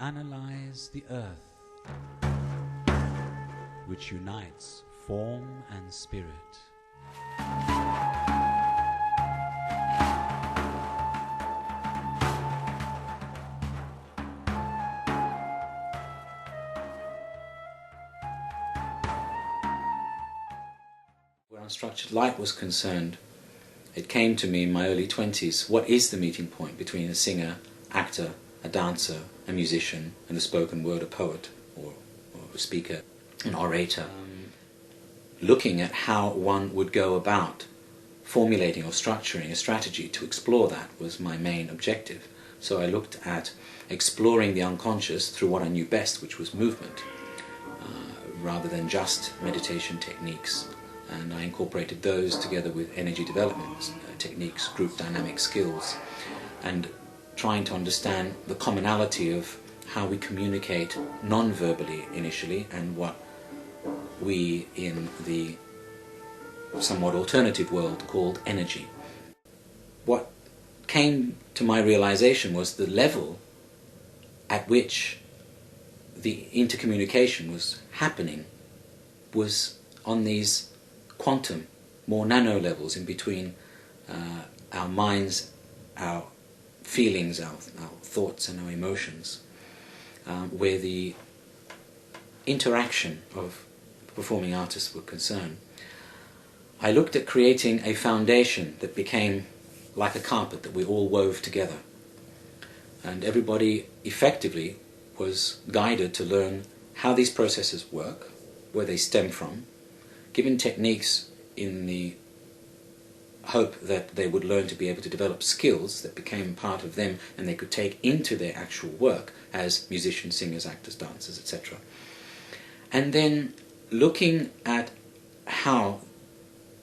analyze the earth, which unites form and spirit. Where Unstructured Light was concerned, it came to me in my early 20s, what is the meeting point between a singer, actor, a dancer, a musician, and a spoken word, a poet, or a speaker, an orator? Looking at how one would go about formulating or structuring a strategy to explore that was my main objective. So I looked at exploring the unconscious through what I knew best, which was movement, rather than just meditation techniques. And I incorporated those together with energy development techniques, group dynamic skills, and trying to understand the commonality of how we communicate non-verbally initially, and what we in the somewhat alternative world called energy. What came to my realization was the level at which the intercommunication was happening was on these quantum, more nano levels in between our minds, our feelings, our thoughts and our emotions, where the interaction of performing artists were concerned. I looked at creating a foundation that became like a carpet that we all wove together, and everybody effectively was guided to learn how these processes work, where they stem from, given techniques in the hope that they would learn to be able to develop skills that became part of them and they could take into their actual work as musicians, singers, actors, dancers, etc. And then looking at how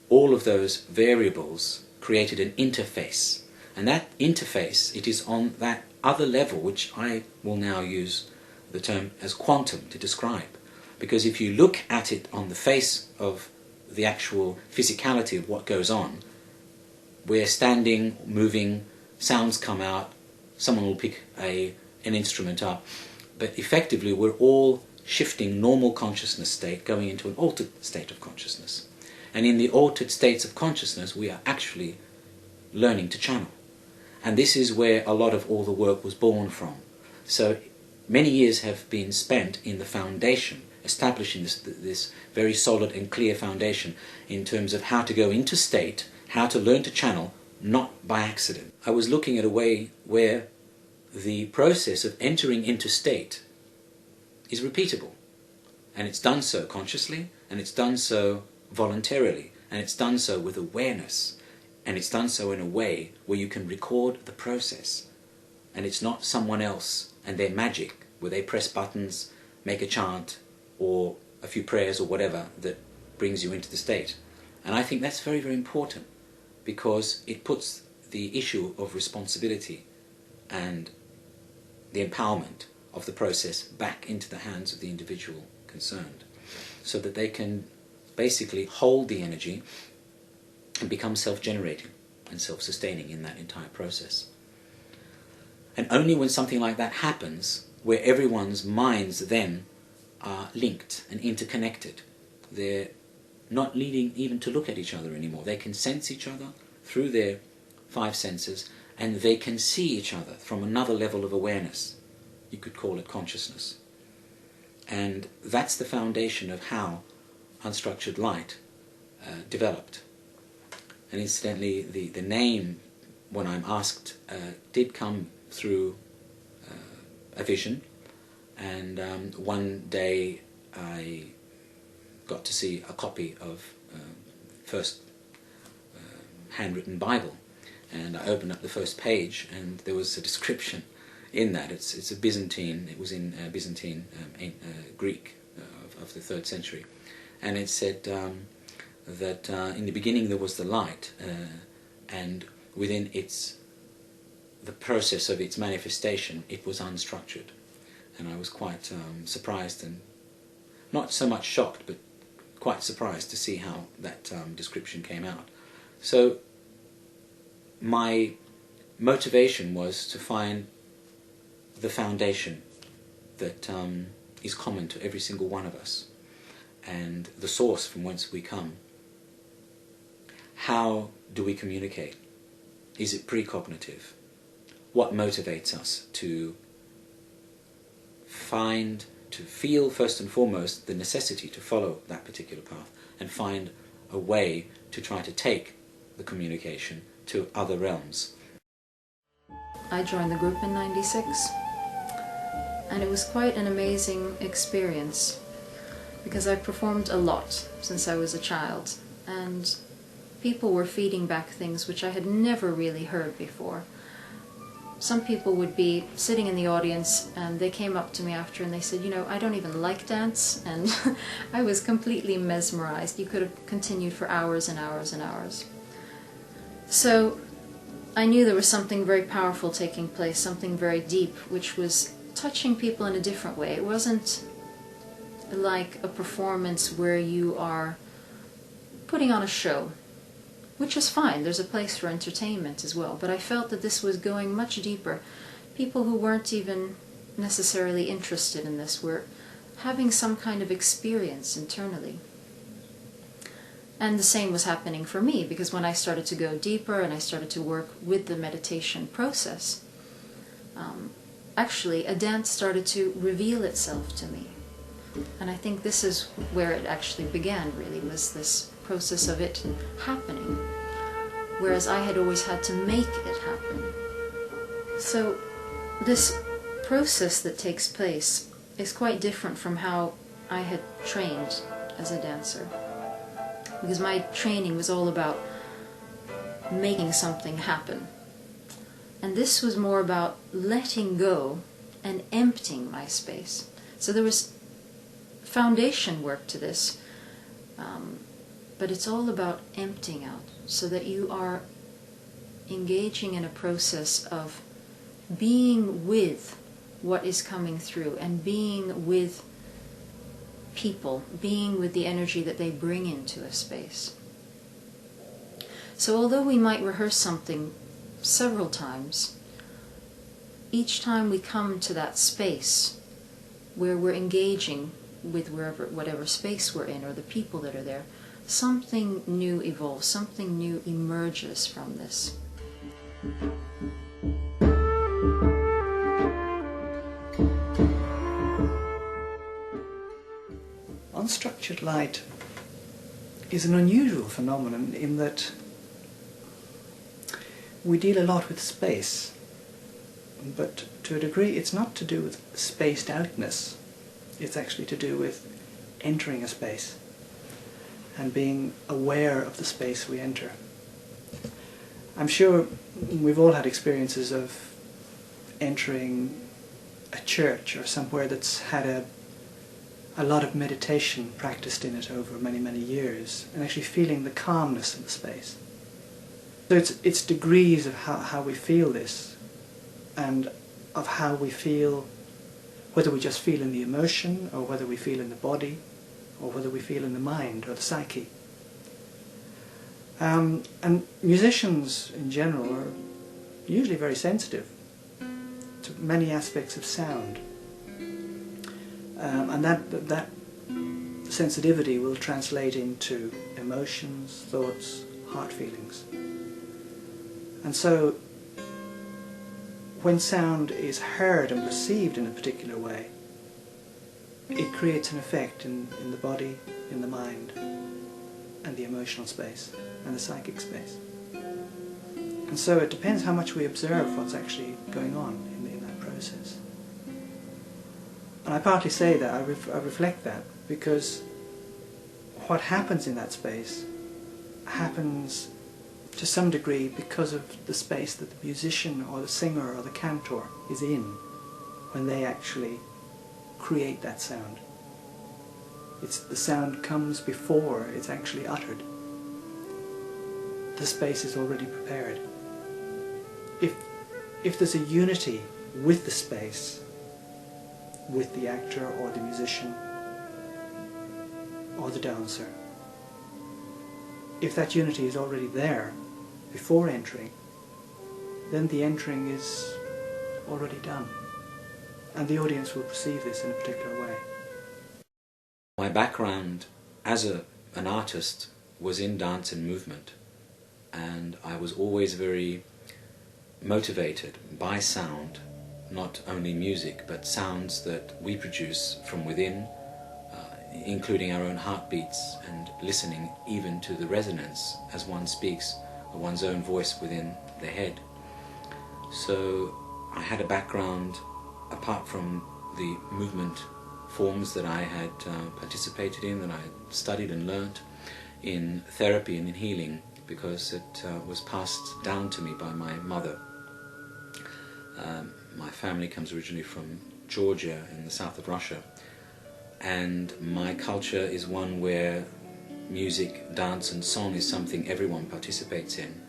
all of those variables created an interface. And that interface, it is on that other level, which I will now use the term as quantum to describe. Because if you look at it on the face of the actual physicality of what goes on, we're standing, moving, sounds come out, someone will pick an instrument up, but effectively we're all shifting normal consciousness state going into an altered state of consciousness. And in the altered states of consciousness we are actually learning to channel. And this is where a lot of all the work was born from. So many years have been spent in the foundation, establishing this very solid and clear foundation in terms of how to go into state, how to learn to channel, not by accident. I was looking at a way where the process of entering into state is repeatable, and it's done so consciously, and it's done so voluntarily, and it's done so with awareness, and it's done so in a way where you can record the process, and it's not someone else and their magic where they press buttons, make a chant or a few prayers or whatever that brings you into the state. And I think that's very, very important, because it puts the issue of responsibility and the empowerment of the process back into the hands of the individual concerned, so that they can basically hold the energy and become self-generating and self-sustaining in that entire process. And only when something like that happens, where everyone's minds then are linked and interconnected, they're not needing even to look at each other anymore. They can sense each other through their five senses, and they can see each other from another level of awareness. You could call it consciousness. And that's the foundation of how Unstructured Light developed. And incidentally, the name, when I'm asked, did come through a vision. And one day I got to see a copy of first handwritten Bible, and I opened up the first page, and there was a description in that. It's a Byzantine. It was in Byzantine Greek of the 3rd century, and it said that in the beginning there was the light, and within the process of its manifestation, it was unstructured. And I was quite surprised, and not so much shocked, but quite surprised to see how that description came out. So my motivation was to find the foundation that is common to every single one of us, and the source from whence we come. How do we communicate? Is it precognitive? What motivates us to feel first and foremost the necessity to follow that particular path and find a way to try to take the communication to other realms? I joined the group in '96, and it was quite an amazing experience because I performed a lot since I was a child, and people were feeding back things which I had never really heard before. Some people would be sitting in the audience and they came up to me after and they said, you know, I don't even like dance, and I was completely mesmerized. You could have continued for hours and hours and hours. So I knew there was something very powerful taking place, something very deep, which was touching people in a different way. It wasn't like a performance where you are putting on a show, which is fine. There's a place for entertainment as well. But I felt that this was going much deeper. People who weren't even necessarily interested in this were having some kind of experience internally. And the same was happening for me, because when I started to go deeper and I started to work with the meditation process, actually a dance started to reveal itself to me. And I think this is where it actually began, really, was this process of it happening, whereas I had always had to make it happen. So this process that takes place is quite different from how I had trained as a dancer, because my training was all about making something happen, and this was more about letting go and emptying my space. So there was foundation work to this, but it's all about emptying out, so that you are engaging in a process of being with what is coming through, and being with people, being with the energy that they bring into a space. So although we might rehearse something several times, each time we come to that space where we're engaging with whatever space we're in, or the people that are there, something new evolves, something new emerges from this. Unstructured light is an unusual phenomenon in that we deal a lot with space, but to a degree it's not to do with spaced outness. It's actually to do with entering a space and being aware of the space we enter. I'm sure we've all had experiences of entering a church or somewhere that's had a lot of meditation practiced in it over many, many years, and actually feeling the calmness of the space. So it's degrees of how we feel this, and of how we feel, whether we just feel in the emotion, or whether we feel in the body, or whether we feel in the mind or the psyche. And musicians in general are usually very sensitive to many aspects of sound. And that sensitivity will translate into emotions, thoughts, heart feelings. And so when sound is heard and perceived in a particular way, it creates an effect in the body, in the mind, and the emotional space, and the psychic space. And so it depends how much we observe what's actually going on in that process. And I partly say that, I reflect that, because what happens in that space happens to some degree because of the space that the musician or the singer or the cantor is in when they actually create that sound. The sound comes before it's actually uttered. The space is already prepared. If there's a unity with the space, with the actor or the musician or the dancer, if that unity is already there before entering, then the entering is already done. and the audience will perceive this in a particular way. My background as an artist was in dance and movement, and I was always very motivated by sound, not only music, but sounds that we produce from within, including our own heartbeats, and listening even to the resonance as one speaks, or one's own voice within the head. So I had a background, apart from the movement forms that I had participated in, that I had studied and learnt, in therapy and in healing, because it was passed down to me by my mother. My family comes originally from Georgia in the south of Russia, and my culture is one where music, dance and song is something everyone participates in.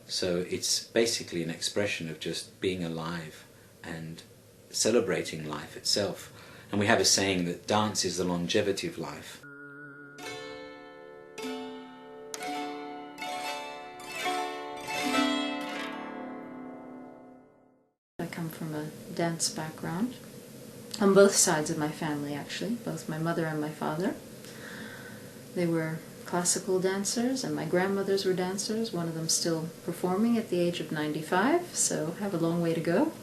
So it's basically an expression of just being alive and celebrating life itself. And we have a saying that dance is the longevity of life. I come from a dance background, on both sides of my family actually, both my mother and my father. They were classical dancers, and my grandmothers were dancers, one of them still performing at the age of 95, so have a long way to go.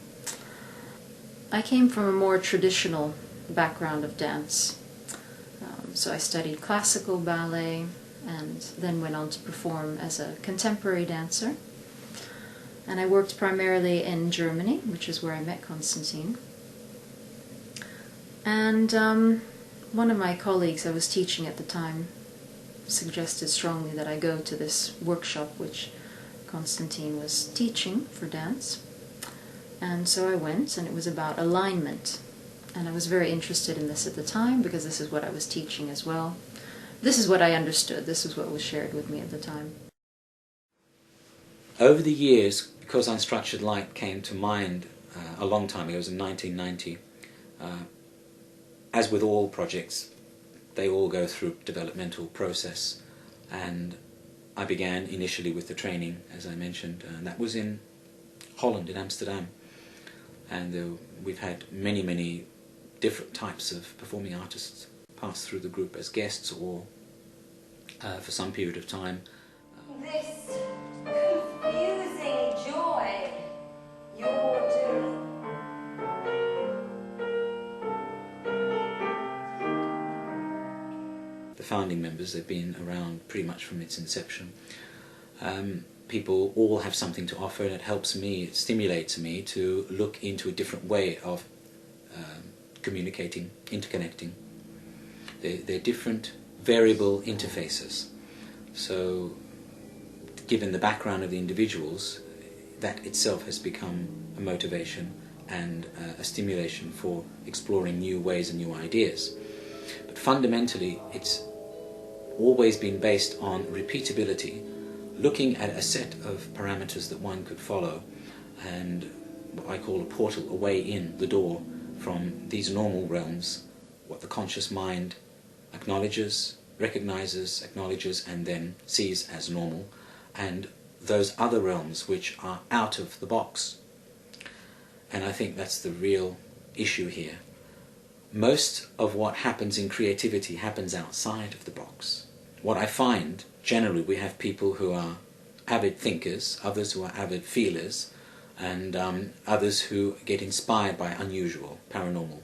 I came from a more traditional background of dance. So I studied classical ballet and then went on to perform as a contemporary dancer. And I worked primarily in Germany, which is where I met Konstantin. And one of my colleagues I was teaching at the time suggested strongly that I go to this workshop which Konstantin was teaching for dance. And so I went, and it was about alignment. And I was very interested in this at the time, because this is what I was teaching as well. This is what I understood. This is what was shared with me at the time. Over the years, because Unstructured Light came to mind a long time ago, it was in 1990, as with all projects, they all go through a developmental process, and I began initially with the training, as I mentioned, and that was in Holland, in Amsterdam, and we've had many different types of performing artists pass through the group as guests or for some period of time. This confusing joy you're doing. The founding members, they've been around pretty much from its inception. People all have something to offer, and it helps me, it stimulates me to look into a different way of communicating, interconnecting. They're different variable interfaces. So given the background of the individuals, that itself has become a motivation and a stimulation for exploring new ways and new ideas. But fundamentally, it's always been based on repeatability, looking at a set of parameters that one could follow, and what I call a portal, a way in, the door from these normal realms, what the conscious mind acknowledges, recognizes, acknowledges, and then sees as normal, and those other realms which are out of the box. And I think that's the real issue here. Most of what happens in creativity happens outside of the box. What I find, generally, we have people who are avid thinkers, others who are avid feelers, and others who get inspired by unusual, paranormal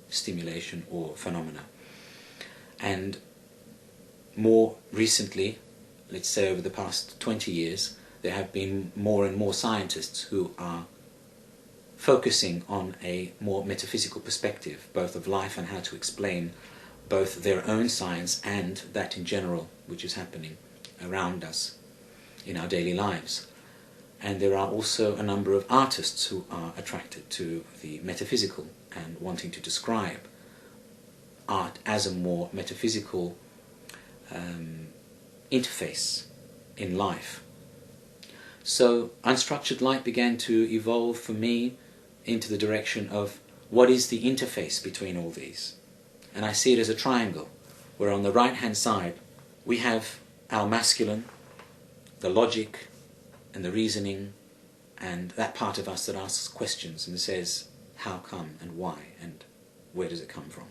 stimulation or phenomena. And more recently, let's say over the past 20 years, there have been more and more scientists who are focusing on a more metaphysical perspective, both of life and how to explain both their own science and that in general which is happening around us in our daily lives. And there are also a number of artists who are attracted to the metaphysical and wanting to describe art as a more metaphysical interface in life. So Unstructured Light began to evolve for me into the direction of what is the interface between all these. And I see it as a triangle, where on the right-hand side we have our masculine, the logic and the reasoning, and that part of us that asks questions and says, how come and why and where does it come from.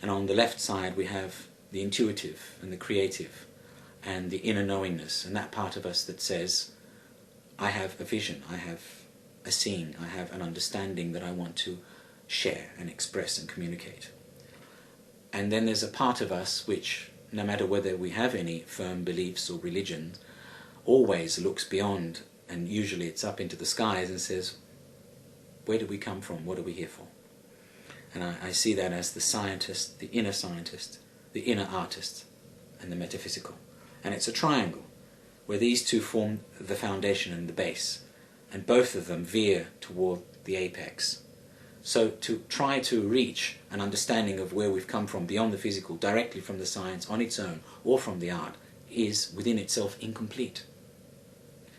And on the left side we have the intuitive and the creative and the inner knowingness, and that part of us that says, I have a vision, I have a seeing, I have an understanding that I want to share and express and communicate. And then there's a part of us which, no matter whether we have any firm beliefs or religions, always looks beyond, and usually it's up into the skies and says, where do we come from? What are we here for? And I see that as the scientist, the inner artist, and the metaphysical. And it's a triangle, where these two form the foundation and the base, and both of them veer toward the apex. So to try to reach an understanding of where we've come from beyond the physical, directly from the science on its own, or from the art, is within itself incomplete.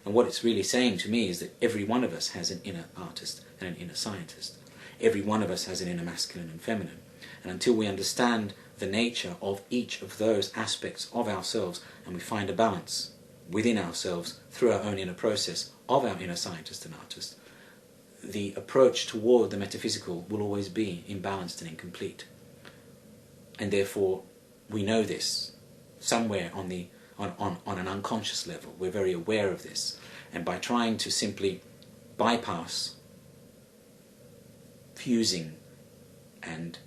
And what it's really saying to me is that every one of us has an inner artist and an inner scientist. Every one of us has an inner masculine and feminine. And until we understand the nature of each of those aspects of ourselves, and we find a balance within ourselves through our own inner process of our inner scientist and artist, the approach toward the metaphysical will always be imbalanced and incomplete. And therefore, we know this somewhere on an unconscious level. We're very aware of this. And by trying to simply bypass fusing and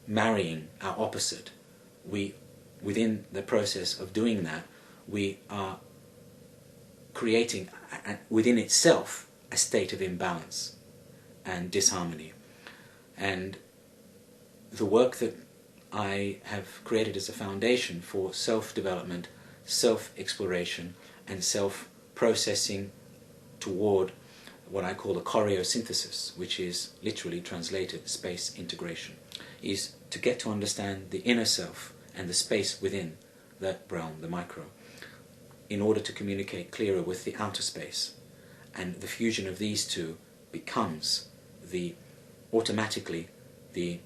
marrying our opposite, within the process of doing that, we are creating within itself a state of imbalance and disharmony. And the work that I have created as a foundation for self-development, self-exploration, and self-processing toward what I call a choreosynthesis, which is literally translated space integration, is to get to understand the inner self and the space within that realm, the micro, in order to communicate clearer with the outer space. And the fusion of these two becomes automatically the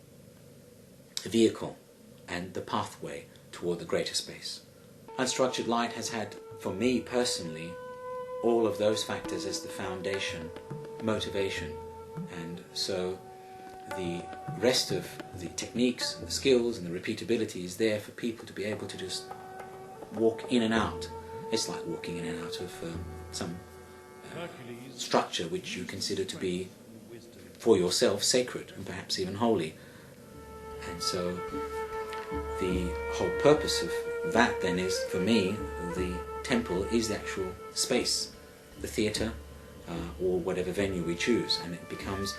vehicle and the pathway toward the greater space. Unstructured Light has had, for me personally, all of those factors as the foundation, motivation, and so the rest of the techniques and the skills and the repeatability is there for people to be able to just walk in and out. It's like walking in and out of some structure which you consider to be, for yourself, sacred and perhaps even holy. And so the whole purpose of that then is, for me, the temple is the actual space, the theatre, or whatever venue we choose, and it becomes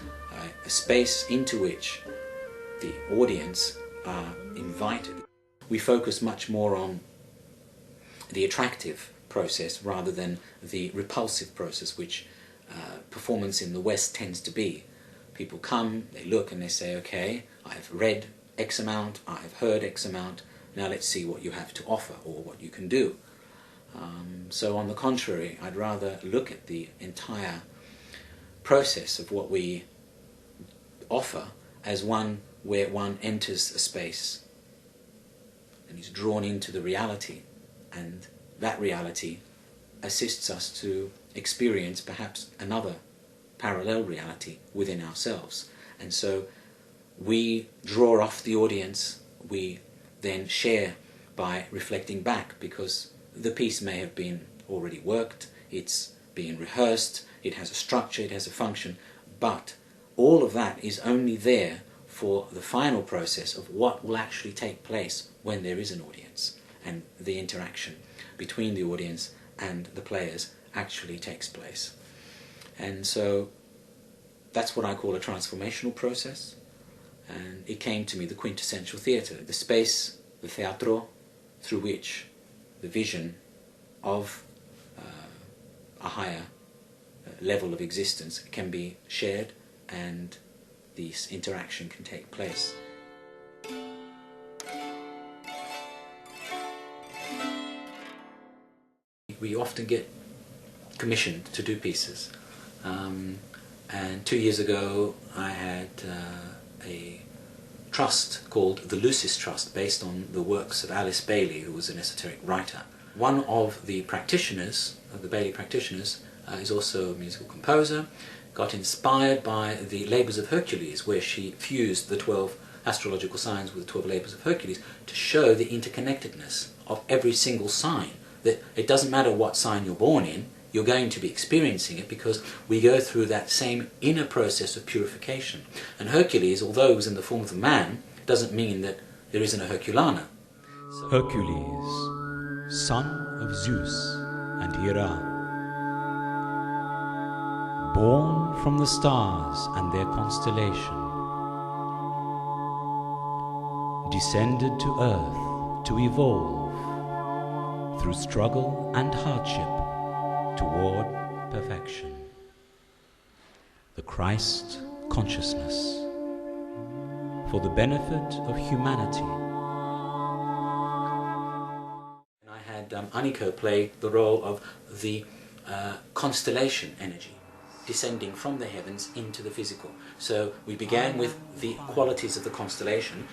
a space into which the audience are invited. We focus much more on the attractive process rather than the repulsive process, which performance in the West tends to be. People come, they look and they say, okay, I've read X amount, I've heard X amount, now let's see what you have to offer or what you can do. So on the contrary, I'd rather look at the entire process of what we offer as one where one enters a space and is drawn into the reality, and that reality assists us to experience perhaps another parallel reality within ourselves. And so we draw off the audience, we then share by reflecting back, because the piece may have been already worked, it's being rehearsed, it has a structure, it has a function, but all of that is only there for the final process of what will actually take place when there is an audience, and the interaction between the audience and the players actually takes place. And so that's what I call a transformational process, and it came to me the quintessential theatre, the space, the teatro, through which the vision of a higher level of existence can be shared and this interaction can take place. We often get commissioned to do pieces, and 2 years ago I had a trust called the Loosest Trust, based on the works of Alice Bailey, who was an esoteric writer. One of the practitioners, of the Bailey practitioners, is also a musical composer, got inspired by the Labours of Hercules, where she fused the 12 astrological signs with the 12 Labours of Hercules to show the interconnectedness of every single sign. That it doesn't matter what sign you're born in, you're going to be experiencing it because we go through that same inner process of purification. And Hercules, although it was in the form of a man, doesn't mean that there isn't a Herculana. Hercules, son of Zeus and Hera, born from the stars and their constellation, descended to earth to evolve through struggle and hardship toward perfection. The Christ consciousness for the benefit of humanity. I had Aniko play the role of the constellation energy, descending from the heavens into the physical. So we began with the qualities of the constellation,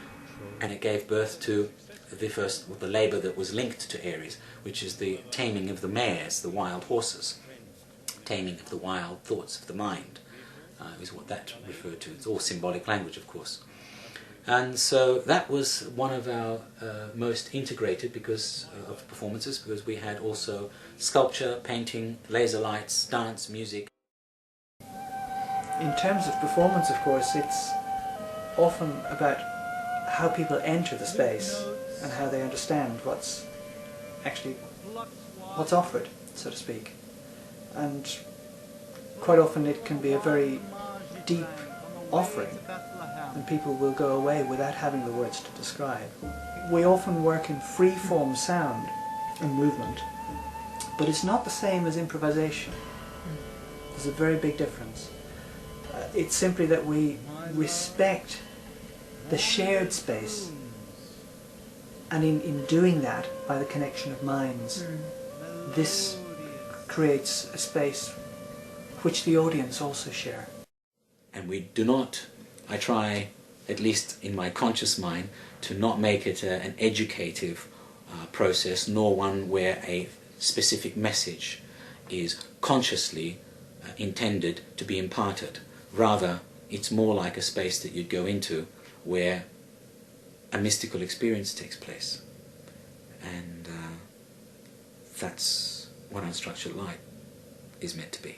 and it gave birth to the labour that was linked to Aries, which is the taming of the mares, the wild horses, taming of the wild thoughts of the mind, is what that referred to. It's all symbolic language, of course. And so that was one of our most integrated of performances, because we had also sculpture, painting, laser lights, dance, music. In terms of performance, of course, it's often about how people enter the space and how they understand what's offered, so to speak. And quite often it can be a very deep offering, and people will go away without having the words to describe. We often work in free-form sound and movement, but it's not the same as improvisation. There's a very big difference. It's simply that we respect the shared space, and in doing that, by the connection of minds, this creates a space which the audience also share. And we do not, I try, at least in my conscious mind, to not make it an educative process, nor one where a specific message is consciously intended to be imparted. Rather, it's more like a space that you'd go into where a mystical experience takes place. And that's what Unstructured Light is meant to be.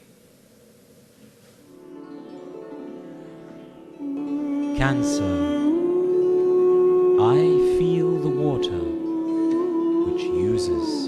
Cancer, I feel the water which uses